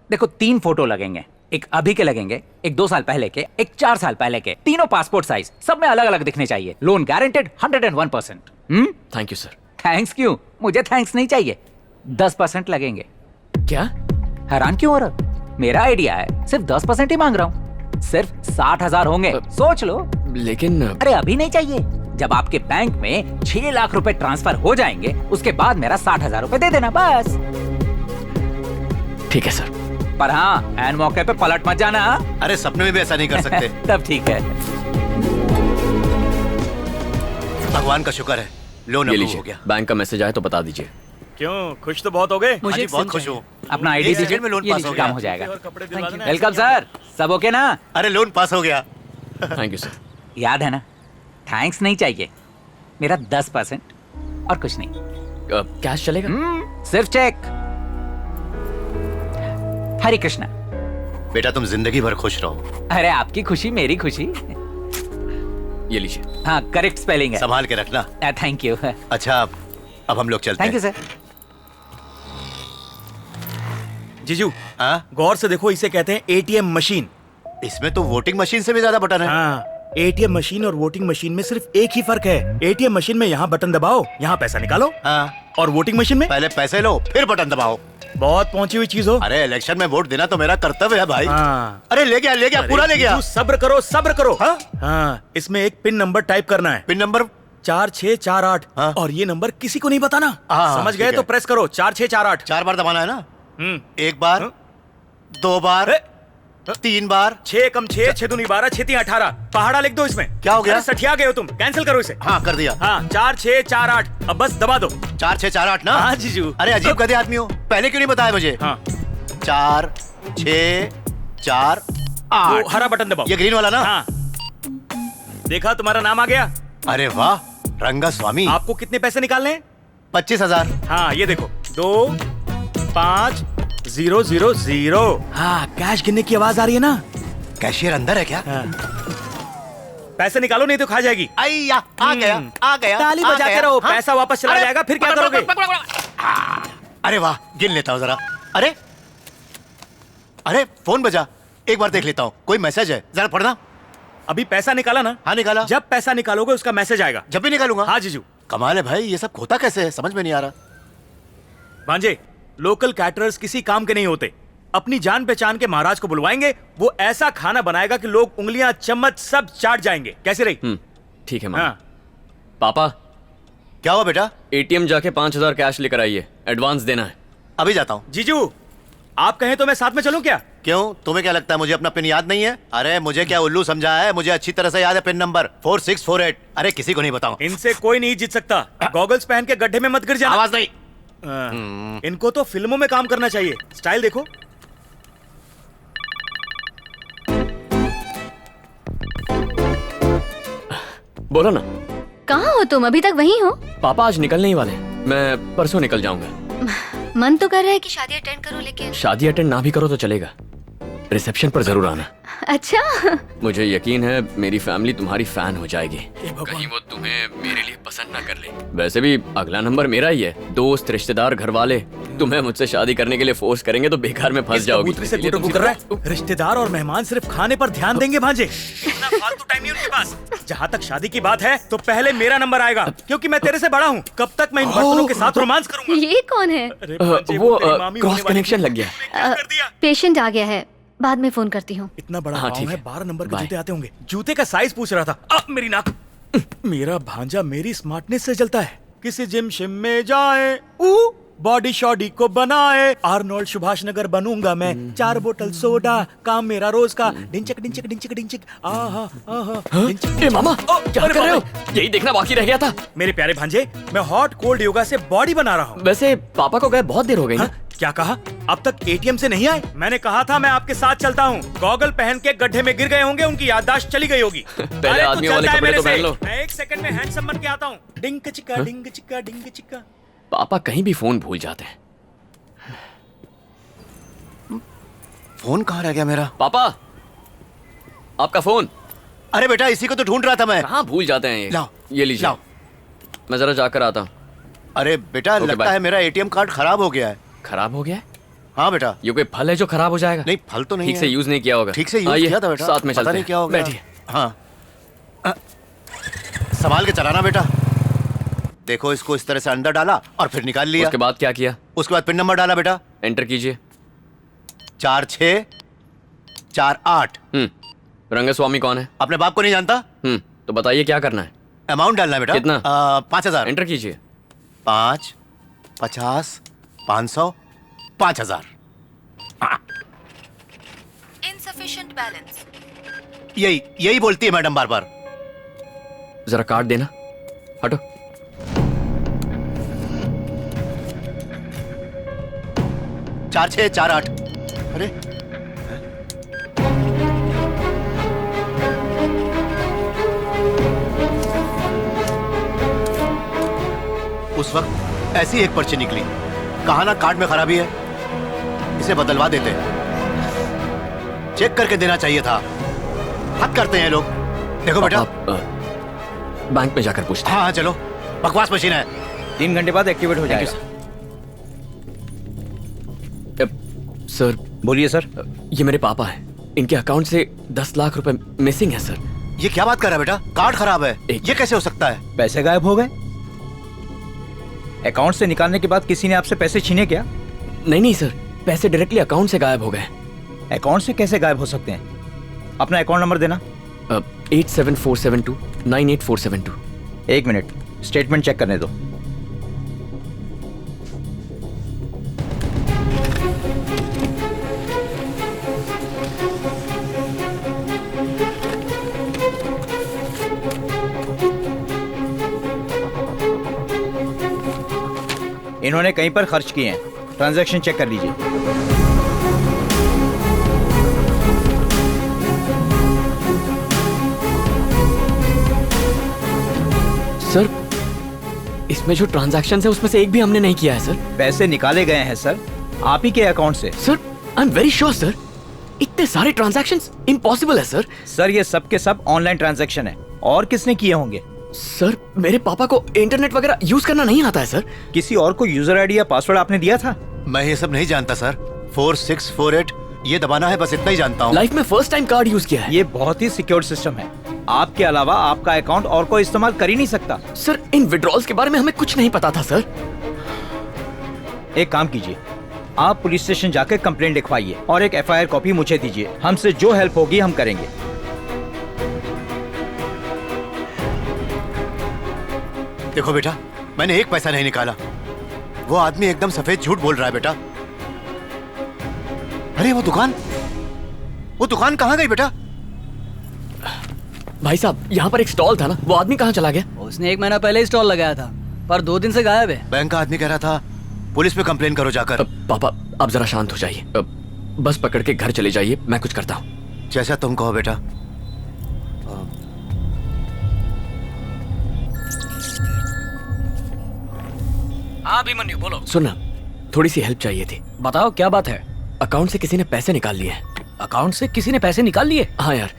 देखो 3 फोटो लगेंगे, एक अभी के लगेंगे, एक 2 साल पहले के, एक 4 साल पहले के, तीनों पासपोर्ट साइज, सब में अलग अलग दिखने चाहिए। Loan guaranteed 101%। Thank you sir. Thanks क्यों? मुझे थैंक्स नहीं चाहिए। 10% लगेंगे। क्या? हैरान क्यों हो रहा? मेरा आइडिया है, सिर्फ 10% ही मांग रहा हूँ। सिर्फ 60,000 होंगे, सोच लो। लेकिन अरे अभी नहीं चाहिए, जब आपके बैंक में 6 लाख रुपए ट्रांसफर हो जाएंगे उसके बाद मेरा 60,000 रुपए दे देना बस। ठीक है सर। पर हाँ, एन मौके पे पलट मत जाना। अरे सपने में भी ऐसा नहीं कर सकते। तब ठीक है। भगवान का शुक्र है, लोन ये अप्रूव लीजिए, हो गया। बैंक का मैसेज आए तो बता दीजिए। क्यों, खुश तो बहुत हो गए? हाँ जी, बहुत खुश हूँ। अपना आईडी एक दीजिए, सेकंड में लोन ये पास लीजिए, हो गया। काम हो जाएगा। और कपड़े दिलवा देना। वेलकम सर, सब ओके ना? अरे लोन पास हो गया। Thank you sir. याद है ना, थैंक्स नहीं चाहिए, मेरा 10% और कुछ नहीं। कैश चलेगा? सिर्फ चेक। हरे कृष्णा। बेटा तुम जिंदगी भर खुश रहो। अरे आपकी खुशी मेरी खुशी। ये लीजिए। हाँ, करेक्ट स्पेलिंग है। संभाल के रखना। Thank you. अच्छा अब हम लोग चलते थैंक यू हैं। सर। जीजू, हाँ? गौर से देखो, इसे कहते हैं एटीएम मशीन। इसमें तो वोटिंग मशीन से भी ज्यादा बटन है। हाँ, एटीएम मशीन और वोटिंग मशीन में सिर्फ एक ही फर्क है। एटीएम मशीन में यहाँ बटन दबाओ, यहाँ पैसा निकालो। हाँ। और वोटिंग मशीन में पहले पैसे लो फिर बटन दबाओ। बहुत पहुंची हुई चीज हो। अरे इलेक्शन में वोट देना तो मेरा कर्तव्य है भाई। हाँ। अरे ले गया पूरा ले गया। जीजू, सब्र करो सब्र करो। हाँ? हाँ, इसमें एक पिन नंबर टाइप करना है, पिन नंबर 4648। हाँ? और ये नंबर किसी को नहीं बताना। हाँ, समझ ठीक गए है। तो प्रेस करो 4648। 4 बार दबाना है ना? हम्म। एक बार, हाँ? 2 बार, अरे, 3 बार। 6 कम 6, 6 दूनी 12, 6 3 18। पहाड़ा लिख दो इसमें। क्या हो गया? अरे, सठिया गए हो तुम, कैंसिल करो इसे। हाँ कर दिया। हाँ, 4648। अब बस दबा दो। 4 6 4 8 ना? हाँ जीजू। अरे अजीब गधे आदमी हो, पहले क्यों नहीं बताया मुझे? हाँ, 4 6 4 वो 8। हरा बटन दबाओ। ये ग्रीन वाला ना? हाँ, देखा तुम्हारा नाम आ गया। अरे वाह, रंगा स्वामी। आपको कितने पैसे निकालने हैं? 25,000। हाँ, ये देखो, 2 5 0 0 0। हाँ, कैश गिनने की आवाज आ रही है ना? कैशियर अंदर है क्या? हाँ। पैसे निकालो नहीं तो खा जाएगी। आइया, आ गया आ गया। ताली आ बजाते गया। रहो, हाँ? पैसा वापस चला अरे, जाएगा, फिर क्या करोगे? अरे वाह, गिन लेता हूँ जरा। अरे फोन बजा, एक बार देख लेता हूँ, कोई मैसेज है, जरा पढ़ना। अभी पैसा निकाला ना? हाँ निकाला। जब पैसा निकालोगे उसका मैसेज आएगा। जब भी निकालूंगा। हाँ जीजू। कमाल है भाई, ये सब होता कैसे है, समझ में नहीं आ रहा। भांजे, लोकल कैटरर्स किसी काम के नहीं होते। अपनी जान पहचान के महाराज को बुलवाएंगे, वो ऐसा खाना बनाएगा कि लोग उंगलियां चम्मच सब चाट जाएंगे। कैसे रही? ठीक है मामा। हाँ। पापा, क्या हुआ बेटा? एटीएम जाके 5,000 कैश लेकर आइए, एडवांस देना है। अभी जाता हूँ। जीजू, आप कहें तो मैं साथ में चलूं क्या? क्यों, तुम्हें क्या लगता है मुझे अपना पिन याद नहीं है? अरे मुझे क्या उल्लू समझा है, मुझे अच्छी तरह से याद है पिन नंबर 4648। अरे किसी को नहीं बताऊं। इनसे कोई नहीं जीत सकता। गॉगल्स पहन के गड्ढे में मत गिर जाना। आवाज नहीं। हाँ। इनको तो फिल्मों में काम करना चाहिए। स्टाइल देखो। बोलो ना। कहाँ हो तुम? अभी तक वहीं हो? पापा आज निकलने ही वाले हैं। मैं परसों निकल जाऊंगा। मन तो कर रहा है कि शादी अटेंड करो, लेकिन शादी अटेंड ना भी करो तो चलेगा, रिसेप्शन पर जरूर आना। अच्छा। मुझे यकीन है मेरी फैमिली तुम्हारी फैन हो जाएगी। कहीं वो तुम्हें मेरे लिए पसंद ना कर ले। वैसे भी अगला नंबर मेरा ही है। दोस्त, रिश्तेदार, घर वाले तुम्हें मुझसे शादी करने के लिए फोर्स करेंगे तो बेकार में फंस जाओगी। कबूतरी से गुटगु कर रहा है। रिश्तेदार और मेहमान सिर्फ खाने पर ध्यान देंगे भांजे। इतना फालतू टाइम नहीं उनके पास। जहाँ तक शादी की बात है तो पहले मेरा नंबर आएगा, क्योंकि मैं तेरे से बड़ा हूँ। कब तक मैं इन बर्तनों के साथ रोमांस करूंगा? ये कौन है? अरे भांजे, वो तेरी मामी क्रॉस होने वाली कनेक्शन थी। लग गया। क्या कर दिया? पेशेंट आ गया है, बाद में फोन करती हूँ। इतना बड़ा हाँ, गाँव ठीक है, है। 12 नंबर के बाय। जूते आते होंगे। जूते का साइज पूछ रहा था। मेरी नाक। मेरा भांजा मेरी स्मार्टनेस से जलता है। किसी जिम शिम में जाए, बॉडी शॉडी को बनाए। आर्नोल्ड सुभाष नगर बनूंगा मैं। 4 बोतल सोडा, काम मेरा रोज का। डिंचक डिंचक डिंचक डिंचक। आहा आहा। डिंचक। ए मामा, क्या अरे कर रहे हो? बाप यही देखना बाकी रह गया था। मेरे प्यारे भांजे, मैं हॉट कोल्ड योगा से बॉडी बना रहा हूँ। वैसे पापा को गए बहुत देर हो गई ना। क्या कहा? अब तक एटीएम से नहीं आए? मैंने कहा था मैं आपके साथ चलता हूँ। गॉगल पहन के गड्ढे में गिर गए होंगे, उनकी याददाश्त चली गई होगी। पहले अरे तू आदमी वाले चलता है कपड़े मेरे तो पहन से। लो। मैं 1 सेकंड में हैंडसम बन के आता हूँ। डिंग चिक्का डिंग चिक्का डिंग चिक्का। पापा कहीं भी फोन भूल जाते हैं। फोन कहाँ रह गया मेरा? पापा, आपका फोन। अरे बेटा इसी को तो ढूंढ रहा था मैं। कहाँ भूल जाते हैं ये? लाओ, ये लीजिए। लाओ। मैं जरा जाकर आता हूँ। अरे बेटा ओके, लगता बाय। है मेरा एटीएम कार्ड खराब हो गया है। खराब हो गया है? हाँ बेटा। ये कोई फल है जो खराब हो जाएगा? नहीं, फल तो नहीं ठीक से है। यूज नहीं किया होगा। ठीक से यूज आइए, किया था बेटा। साथ में पता चलते नहीं हैं। क्या हो गया। बैठिए। हाँ। संभाल के चलाना बेटा। देखो, इसको इस तरह से अंदर डाला और फिर निकाल लिया। उसके बाद क्या किया? उसके बाद पिन नंबर डाला बेटा। एंटर कीजिए। 4648। रंगस्वामी कौन है? अपने बाप को नहीं जानता? तो बताइए क्या करना है? अमाउंट डालना है बेटा। कितना? 5000। एंटर कीजिए। 5, 50, 500, 5000। Insufficient balance. यही बोलती है मैडम बार बार। जरा कार्ड देना। हटो। चार 6 4 8। अरे उस वक्त ऐसी एक पर्ची निकली। कहा ना कार्ड में खराबी है, इसे बदलवा देते। चेक करके देना चाहिए था। हद करते हैं लोग। देखो बेटा। आप बैंक में जाकर पूछते हैं। हाँ चलो, बकवास मशीन है। 3 घंटे बाद एक्टिवेट हो जाएगा। सर बोलिए सर। ये मेरे पापा हैं। इनके अकाउंट से 10 लाख रुपए मिसिंग है सर। ये क्या बात कर रहा है बेटा? कार्ड खराब है। एक- ये कैसे हो सकता है? पैसे गायब हो गए? अकाउंट से निकालने के बाद किसी ने आपसे पैसे छीने क्या? नहीं सर, पैसे डायरेक्टली अकाउंट से गायब हो गए। अकाउंट से कैसे गायब हो सकते हैं? अपना अकाउंट नंबर देना। 87472 98472। 1 मिनट, स्टेटमेंट चेक करने दो। इन्होंने कहीं पर खर्च किए हैं, ट्रांजैक्शन चेक कर लीजिए। सर, इसमें जो ट्रांजैक्शन है उसमें से एक भी हमने नहीं किया है सर। पैसे निकाले गए हैं सर, आप ही के अकाउंट से। Sir, I am very sure sir. इतने सारे ट्रांजैक्शंस इम्पॉसिबल है सर। सर ये सब के सब ऑनलाइन ट्रांजैक्शन है। और किसने किए होंगे? सर, मेरे पापा को इंटरनेट वगैरह यूज करना नहीं आता है सर। किसी और को यूजर आईडी या पासवर्ड आपने दिया था? मैं ये सब नहीं जानता सर। 4648 ये दबाना है, बस इतना ही जानता हूँ। लाइफ में फर्स्ट टाइम कार्ड यूज किया है। ये बहुत ही सिक्योर सिस्टम है। आपके अलावा आपका अकाउंट और कोई इस्तेमाल कर ही नहीं सकता। सर, इन विड्रॉल्स के बारे में हमें कुछ नहीं पता था सर। एक काम कीजिए, आप पुलिस स्टेशन जाकर कंप्लेंट लिखवाइए और एक FIR कॉपी मुझे दीजिए। हमसे जो हेल्प होगी हम करेंगे। देखो बेटा, मैंने एक पैसा नहीं निकाला। वो आदमी एकदम सफेद झूठ बोल रहा है बेटा। अरे वो दुकान कहाँ गई बेटा? भाई साहब, यहाँ पर एक स्टॉल था ना, वो आदमी कहाँ चला गया? उसने 1 महीना पहले ही स्टॉल लगाया था, पर 2 दिन से गायब है। बैंक का आदमी कह रहा था पुलिस पे कंप्लेन करो जाकर। पापा, आप जरा शांत हो जाइए। बस पकड़ के घर चले जाइए, मैं कुछ करता हूँ। जैसा तुम कहो बेटा। हाँ अभिमन्यु, बोलो। सुनना, थोड़ी सी हेल्प चाहिए थी। बताओ क्या बात है। अकाउंट से किसी ने पैसे निकाल लिए हैं। अकाउंट से किसी ने पैसे निकाल लिए? हाँ यार,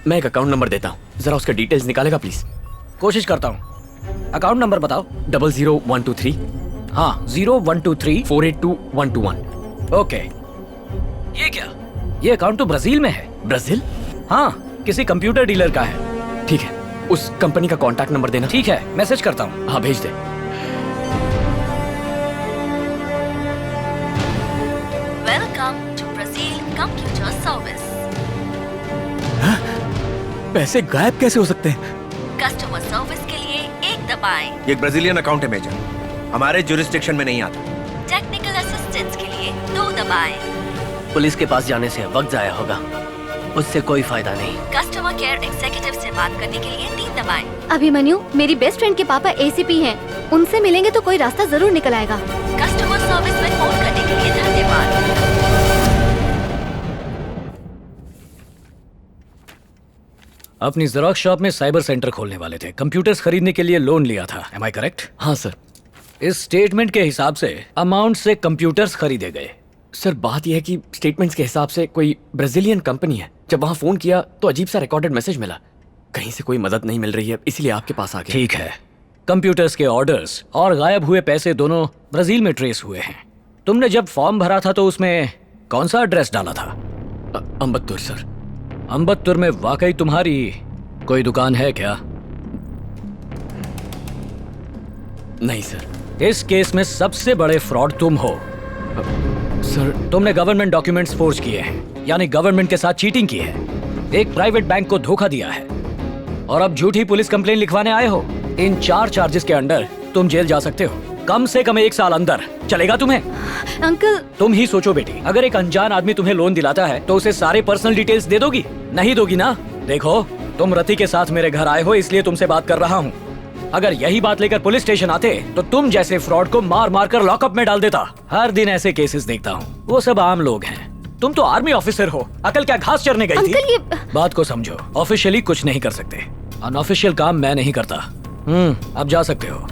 मैं एक अकाउंट नंबर देता हूँ, जरा उसका डिटेल्स निकालेगा प्लीज। कोशिश करता हूँ। अकाउंट नंबर बताओ। 00123 हाँ 0123 482121। ओके। ये क्या? ये अकाउंट तो ब्राजील में है। ब्राजील? हाँ, किसी कंप्यूटर डीलर का है। ठीक है, उस कंपनी का कॉन्टैक्ट नंबर देना। ठीक है, मैसेज करता हूँ। हाँ भेज दे। Welcome to Brazil computer service. पैसे गायब कैसे हो सकते हैं? कस्टमर सर्विस के लिए 1 दबाएं। ये एक ब्राजीलियन अकाउंट है मेजर, हमारे जुरिस्डिक्शन में नहीं आता। टेक्निकल असिस्टेंस के लिए 2 दबाएं। पुलिस के पास जाने से वक्त जाया होगा, उससे कोई फायदा नहीं। कस्टमर केयर एग्जीक्यूटिव से बात करने के लिए 3 दबाएं। अभिमन्यु, मेरी बेस्ट फ्रेंड के पापा ACP हैं। उनसे मिलेंगे तो कोई रास्ता जरूर निकल आएगा। कस्टमर सर्विस में फोन करने के लिए धन्यवाद। अपनी जेरॉक्स शॉप में साइबर सेंटर खोलने वाले थे, कंप्यूटर्स खरीदने के लिए लोन लिया था। Am I correct? हाँ सर। इस स्टेटमेंट के हिसाब से अमाउंट से कंप्यूटर्स खरीदे गए। सर, बात यह है कि स्टेटमेंट्स के हिसाब से कोई ब्राजीलियन कंपनी है। जब वहाँ फोन किया तो अजीब सा रिकॉर्डेड मैसेज मिला। कहीं से कोई मदद नहीं मिल रही है, इसीलिए आपके पास आ गए। ठीक है, कंप्यूटर्स के ऑर्डर्स और गायब हुए पैसे दोनों ब्राजील में ट्रेस हुए हैं, तुमने जब फॉर्म भरा था तो उसमें कौन सा एड्रेस डाला था? अम्बत्तूर सर। अम्बत्तूर में वाकई तुम्हारी कोई दुकान है क्या? नहीं सर। इस केस में सबसे बड़े फ्रॉड तुम हो। सर तुमने गवर्नमेंट डॉक्यूमेंट्स फोर्ज किए हैं, यानी गवर्नमेंट के साथ चीटिंग की है, एक प्राइवेट बैंक को धोखा दिया है, और अब झूठी पुलिस कंप्लेन लिखवाने आए हो। इन 4 चार्जेस के अंडर तुम जेल जा सकते हो, कम से कम 1 साल अंदर। चलेगा तुम्हें? अंकल, तुम ही सोचो बेटी, अगर एक अनजान आदमी तुम्हें लोन दिलाता है तो उसे सारे पर्सनल डिटेल्स दे दोगी? नहीं दोगी ना। देखो, तुम रति के साथ मेरे घर आए हो इसलिए तुमसे बात कर रहा हूँ। अगर यही बात लेकर पुलिस स्टेशन आते तो तुम जैसे फ्रॉड को मार मार कर लॉकअप में डाल देता। हर दिन ऐसे केसेस देखता हूँ, वो सब आम लोग हैं। तुम तो आर्मी ऑफिसर हो, अकल क्या घास चरने गई थी? अंकल, ये बात को समझो, ऑफिशियली कुछ नहीं कर सकते, अनऑफिशियल काम मैं नहीं करता। अब जा सकते हो।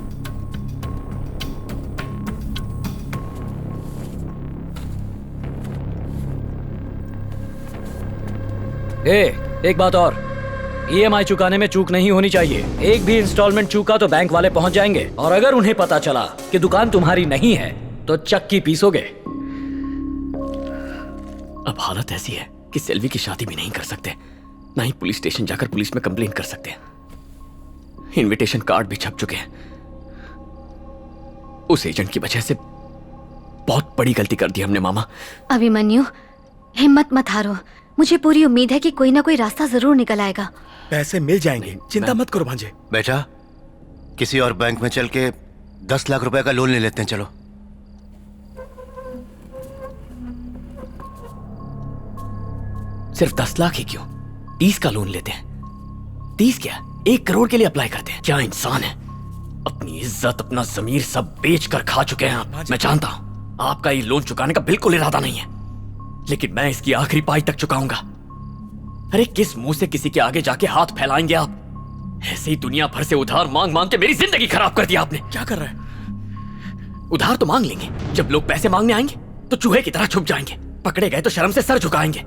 एक बात और, EMI चुकाने में चूक नहीं होनी चाहिए। एक भी इंस्टॉलमेंट चूका तो बैंक वाले पहुंच जाएंगे, और अगर उन्हें पता चला कि दुकान तुम्हारी नहीं है तो चक्की पीसोगे। अब हालत ऐसी है कि सेल्वी की शादी भी नहीं कर सकते, ना ही पुलिस स्टेशन जाकर पुलिस में कंप्लेन कर सकते हैं। इनविटेशन कार्ड भी छप चुके हैं। उस एजेंट की वजह से बहुत बड़ी गलती कर दी हमने मामा। अभिमन्यु, हिम्मत मत हारो। मुझे पूरी उम्मीद है कि कोई ना कोई रास्ता जरूर निकल आएगा। पैसे मिल जाएंगे, चिंता मत करो भांजे। बेटा, किसी और बैंक में चल के 10 लाख रुपए का लोन ले लेते हैं, चलो। सिर्फ 10 लाख ही क्यों, 30 का लोन लेते हैं। 30 क्या, 1 करोड़ के लिए अप्लाई करते हैं। क्या इंसान है, अपनी इज्जत अपना जमीर सब बेच कर खा चुके हैं आप। मैं जानता हूं आपका ये लोन चुकाने का बिल्कुल इरादा नहीं है, लेकिन मैं इसकी आखिरी पाई तक चुकाऊंगा। अरे किस मुंह से किसी के आगे जाके हाथ फैलाएंगे आप? ऐसे ही दुनिया भर से उधार मांग मांग के मेरी जिंदगी खराब कर दी आपने। क्या कर रहा है? उधार तो मांग लेंगे, जब लोग पैसे मांगने आएंगे तो चूहे की तरह छुप जाएंगे, पकड़े गए तो शर्म से सर झुकाएंगे।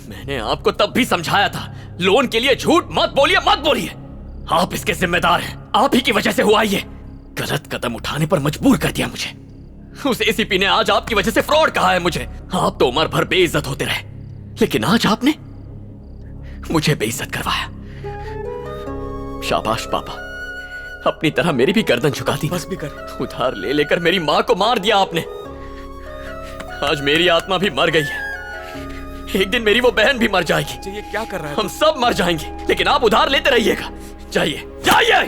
मैंने आपको तब भी समझाया था, लोन के लिए झूठ मत बोलिए, मत बोलिए। आप इसके जिम्मेदार हैं, आप ही की वजह से हुआ ये। गलत कदम उठाने पर मजबूर कर दिया मुझे। उस एसीपी ने आज आपकी वजह से फ्रॉड कहा है मुझे। आप तो उम्र भर बेइज्जत होते रहे, लेकिन आज आपने मुझे बेइज्जत करवाया। शाबाश पापा, अपनी तरह मेरी भी गर्दन झुका दी। बस भी कर। उधार ले लेकर मेरी मां को मार दिया आपने। आज मेरी आत्मा भी मर गई है, एक दिन मेरी वो बहन भी मर जाएगी। ये क्या कर रहा है? हम सब मर जाएंगे, लेकिन आप उधार लेते रहिएगा। जाइए जाइए।